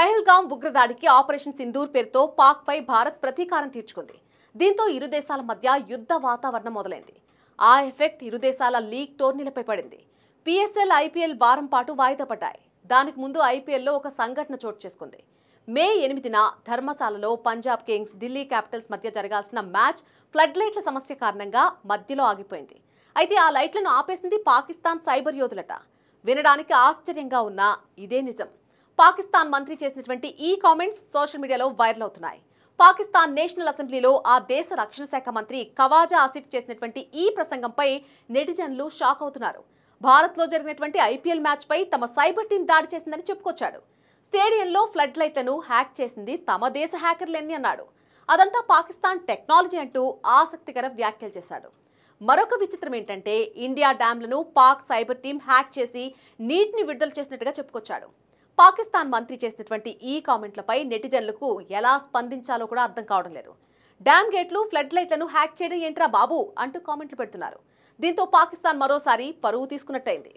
Pahalgam ఉగ్రదాడికి operation Sindoor పేరుతో పాక్ పై భారత్ ప్రతీకారం తీర్చుకుంది. దీంతో ఇరు దేశాల మధ్య యుద్ధ వాతావరణం మొదలైంది. ఆ ఎఫెక్ట్ ఇరు దేశాల లీగ్ టోర్నీలపై పడింది. పిఎస్ఎల్, ఐపీఎల్ వారం పాటు వాయిదా పడ్డాయి. దానికి ముందు ఐపీఎల్లో ఒక సంఘటన చోటు చేసుకుంది. మే 8న ధర్మశాలలో పంజాబ్ కింగ్స్, ఢిల్లీ క్యాపిటల్స్ మధ్య జరగాల్సిన మ్యాచ్ ఫ్లడ్ లైట్ల సమస్య కారణంగా మధ్యలో ఆగిపోయింది. అయితే ఆ లైట్లను ఆపేసింది పాకిస్తాన్ సైబర్ యోధులట. వినడానికి ఆశ్చర్యంగా ఉన్నా ఇదే నిజం. పాకిస్తాన్ మంత్రి చేసినటువంటి ఈ కామెంట్స్ సోషల్ మీడియాలో వైరల్ అవుతున్నాయి. పాకిస్తాన్ నేషనల్ అసెంబ్లీలో ఆ దేశ రక్షణ శాఖ మంత్రి ఖవాజా ఆసిఫ్ చేసినటువంటి ఈ ప్రసంగంపై నెటిజన్లు షాక్ అవుతున్నారు. భారత్లో జరిగినటువంటి ఐపీఎల్ మ్యాచ్పై తమ సైబర్ టీం దాడి చేసిందని చెప్పుకొచ్చాడు. స్టేడియంలో ఫ్లడ్ లైట్లను హ్యాక్ చేసింది తమ దేశ హ్యాకర్లేని అన్నాడు. అదంతా పాకిస్తాన్ టెక్నాలజీ అంటూ ఆసక్తికర వ్యాఖ్యలు చేశాడు. మరొక విచిత్రం ఏంటంటే ఇండియా డ్యాంలను పాక్ సైబర్ టీం హ్యాక్ చేసి నీటిని విడుదల చేసినట్టుగా చెప్పుకొచ్చాడు. పాకిస్తాన్ మంత్రి చేసినటువంటి ఈ కామెంట్లపై నెటిజన్లకు ఎలా స్పందించాలో కూడా అర్థం కావడం లేదు. డ్యామ్ గేట్లు, ఫ్లడ్ లైట్లను హ్యాక్ చేయడం ఏంట్రా బాబు అంటూ కామెంట్లు పెడుతున్నారు. దీంతో పాకిస్తాన్ మరోసారి పరువు తీసుకున్నట్టయింది.